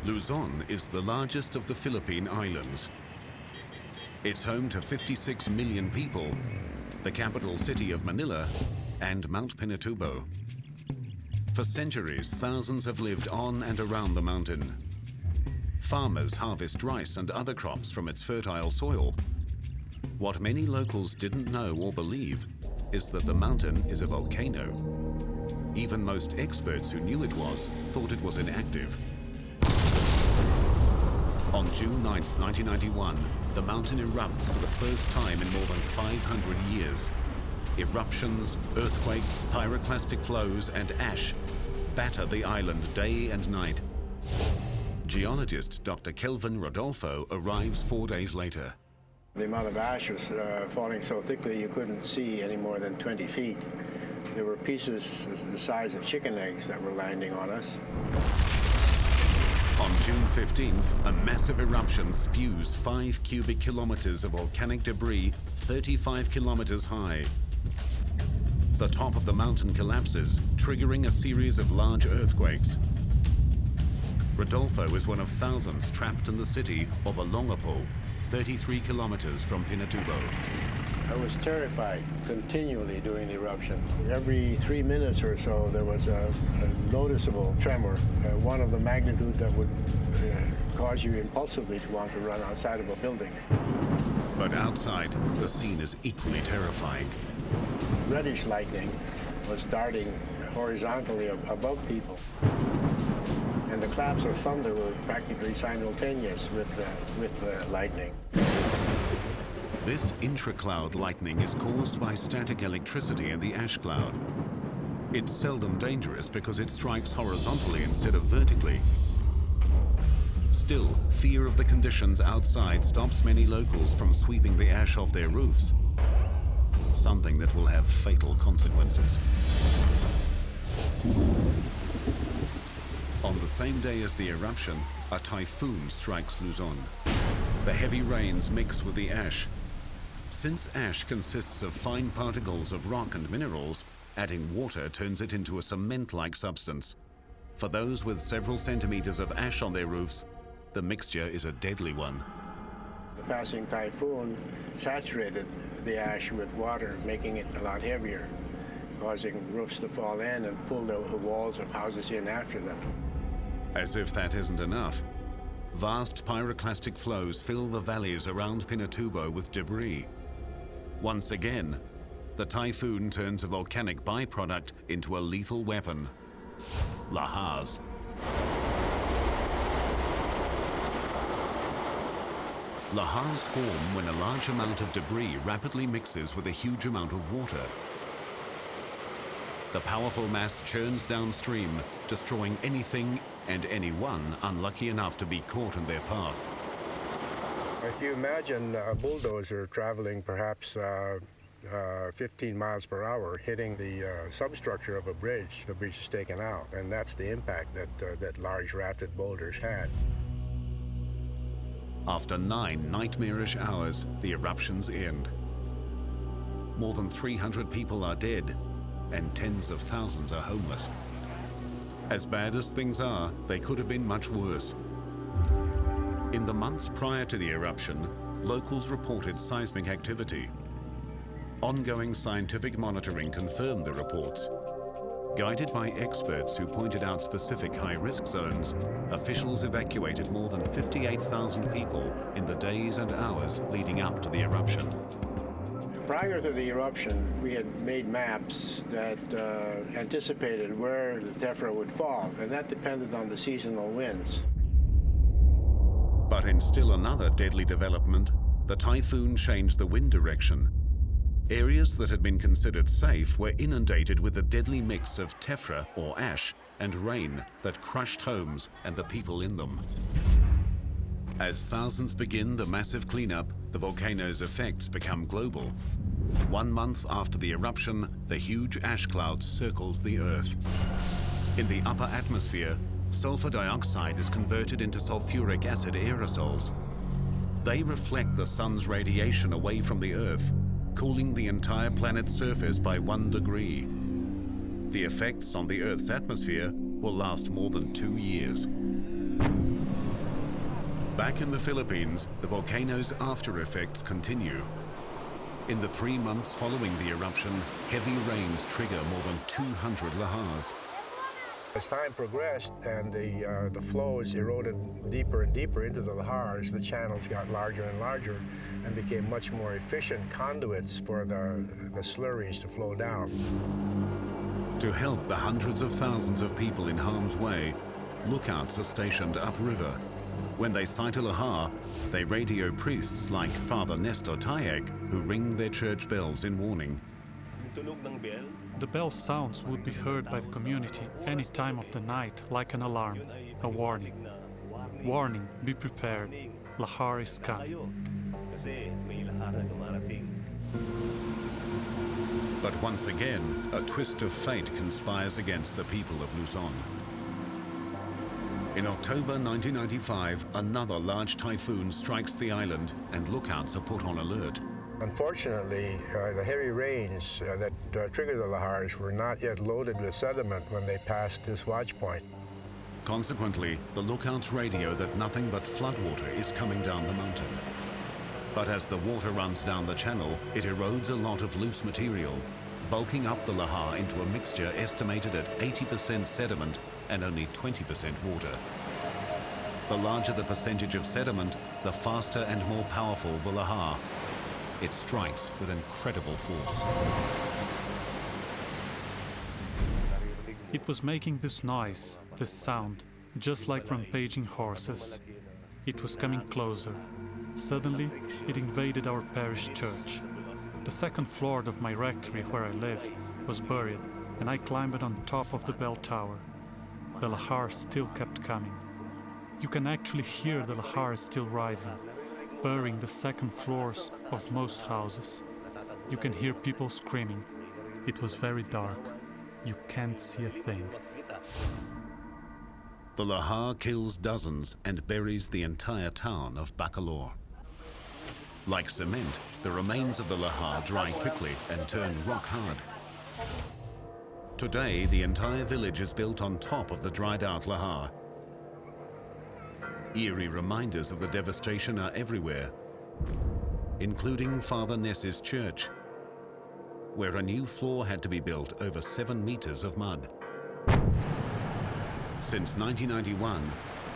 Luzon is the largest of the Philippine islands. It's home to 56 million people, the capital city of Manila, and Mount Pinatubo. For centuries, thousands have lived on and around the mountain. Farmers harvest rice and other crops from its fertile soil. What many locals didn't know or believe is that the mountain is a volcano. Even most experts who knew it was thought it was inactive. On June 9, 1991, the mountain erupts for the first time in more than 500 years. Eruptions, earthquakes, pyroclastic flows, and ash batter the island day and night. Geologist Dr. Kelvin Rodolfo arrives 4 days later. The amount of ash was falling so thickly you couldn't see any more than 20 feet. There were pieces the size of chicken eggs that were landing on us. On June 15th, a massive eruption spews 5 cubic kilometers of volcanic debris 35 kilometers high. The top of the mountain collapses, triggering a series of large earthquakes. Rodolfo is one of thousands trapped in the city of Olongapo, 33 kilometers from Pinatubo. I was terrified continually during the eruption. Every 3 minutes or so, there was a noticeable tremor, one of the magnitude that would cause you impulsively to want to run outside of a building. But outside, the scene is equally terrifying. Reddish lightning was darting horizontally above people. And the claps of thunder were practically simultaneous with the lightning. This intra-cloud lightning is caused by static electricity in the ash cloud. It's seldom dangerous because it strikes horizontally instead of vertically. Still, fear of the conditions outside stops many locals from sweeping the ash off their roofs, something that will have fatal consequences. On the same day as the eruption, a typhoon strikes Luzon. The heavy rains mix with the ash. Since ash consists of fine particles of rock and minerals, adding water turns it into a cement-like substance. For those with several centimeters of ash on their roofs, the mixture is a deadly one. The passing typhoon saturated the ash with water, making it a lot heavier, causing roofs to fall in and pull the walls of houses in after them. As if that isn't enough, vast pyroclastic flows fill the valleys around Pinatubo with debris. Once again, the typhoon turns a volcanic byproduct into a lethal weapon, lahars. Lahars form when a large amount of debris rapidly mixes with a huge amount of water. The powerful mass churns downstream, destroying anything and anyone unlucky enough to be caught in their path. If you imagine a bulldozer traveling perhaps 15 miles per hour, hitting the substructure of a bridge, the bridge is taken out, and that's the impact that large rafted boulders had. After 9 nightmarish hours, the eruptions end. More than 300 people are dead, and tens of thousands are homeless. As bad as things are, they could have been much worse. In the months prior to the eruption, locals reported seismic activity. Ongoing scientific monitoring confirmed the reports. Guided by experts who pointed out specific high-risk zones, officials evacuated more than 58,000 people in the days and hours leading up to the eruption. Prior to the eruption, we had made maps that anticipated where the tephra would fall, and that depended on the seasonal winds. But in still another deadly development, the typhoon changed the wind direction. Areas that had been considered safe were inundated with a deadly mix of tephra, or ash, and rain that crushed homes and the people in them. As thousands begin the massive cleanup, the volcano's effects become global. 1 month after the eruption, the huge ash cloud circles the Earth. In the upper atmosphere, sulfur dioxide is converted into sulfuric acid aerosols. They reflect the sun's radiation away from the Earth, cooling the entire planet's surface by 1 degree. The effects on the Earth's atmosphere will last more than 2 years. Back in the Philippines, the volcano's after effects continue. In the 3 months following the eruption, heavy rains trigger more than 200 lahars. As time progressed and the flows eroded deeper and deeper into the lahars, the channels got larger and larger and became much more efficient conduits for the slurries to flow down. To help the hundreds of thousands of people in harm's way, lookouts are stationed upriver. When they sight a lahar, they radio priests like Father Nestor Tayeg, who ring their church bells in warning. The bell sounds would be heard by the community any time of the night like an alarm, a warning. Warning, be prepared, Lahar is coming. But once again, a twist of fate conspires against the people of Luzon. In October 1995, another large typhoon strikes the island and lookouts are put on alert. Unfortunately, the heavy rains that triggered the lahars were not yet loaded with sediment when they passed this watch point. Consequently, the lookouts radio that nothing but floodwater is coming down the mountain. But as the water runs down the channel, it erodes a lot of loose material, bulking up the lahar into a mixture estimated at 80% sediment and only 20% water. The larger the percentage of sediment, the faster and more powerful the lahar. It strikes with incredible force. It was making this noise, this sound, just like rampaging horses. It was coming closer. Suddenly, it invaded our parish church. The second floor of my rectory where I live was buried, and I climbed on top of the bell tower. The lahar still kept coming. You can actually hear the lahar still rising, burying the second floors of most houses. You can hear people screaming. It was very dark. You can't see a thing. The lahar kills dozens and buries the entire town of Bacolor. Like cement, the remains of the lahar dry quickly and turn rock hard. Today, the entire village is built on top of the dried-out lahar. Eerie reminders of the devastation are everywhere, including Father Ness's church, where a new floor had to be built over 7 meters of mud. Since 1991,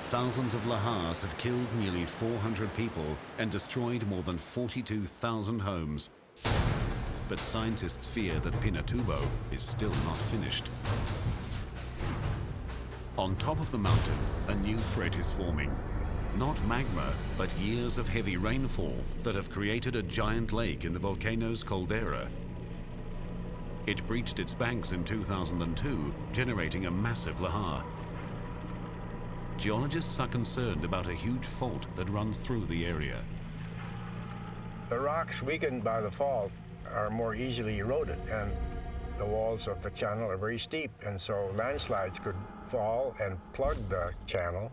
thousands of lahars have killed nearly 400 people and destroyed more than 42,000 homes. But scientists fear that Pinatubo is still not finished. On top of the mountain, a new threat is forming. Not magma, but years of heavy rainfall that have created a giant lake in the volcano's caldera. It breached its banks in 2002, generating a massive lahar. Geologists are concerned about a huge fault that runs through the area. The rocks weakened by the fault are more easily eroded, and the walls of the channel are very steep, and so landslides could fall and plug the channel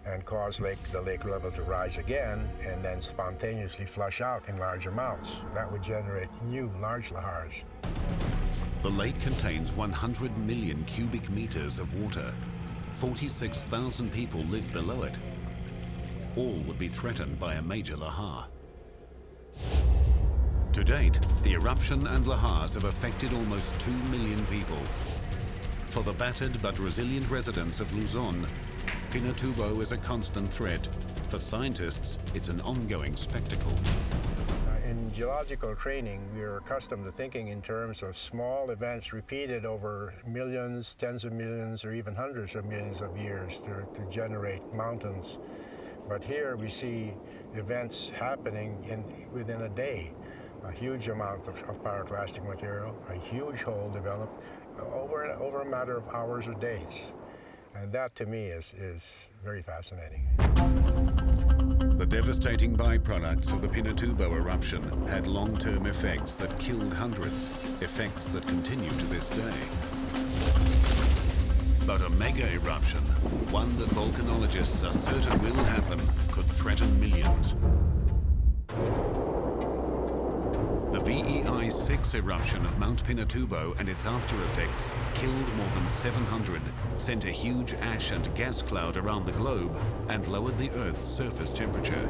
and cause the lake level to rise again and then spontaneously flush out in large amounts. That would generate new large lahars. The lake contains 100 million cubic meters of water. 46,000 people live below it. All would be threatened by a major lahar. To date, the eruption and lahars have affected almost 2 million people. For the battered but resilient residents of Luzon, Pinatubo is a constant threat. For scientists, it's an ongoing spectacle. In geological training, we are accustomed to thinking in terms of small events repeated over millions, tens of millions, or even hundreds of millions of years to generate mountains. But here we see events happening within a day. A huge amount of pyroclastic material, a huge hole developed over a matter of hours or days. And that, to me, is very fascinating. The devastating byproducts of the Pinatubo eruption had long-term effects that killed hundreds, effects that continue to this day. But a mega eruption, one that volcanologists are certain will happen, could threaten millions. The The VEI-6 eruption of Mount Pinatubo and its after-effects killed more than 700, sent a huge ash and gas cloud around the globe, and lowered the Earth's surface temperature.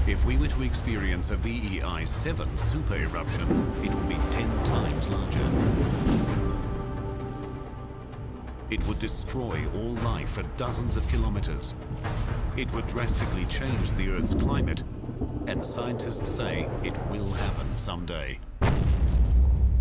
If we were to experience a VEI-7 super eruption, it would be 10 times larger. It would destroy all life for dozens of kilometers. It would drastically change the Earth's climate, and scientists say it will happen someday.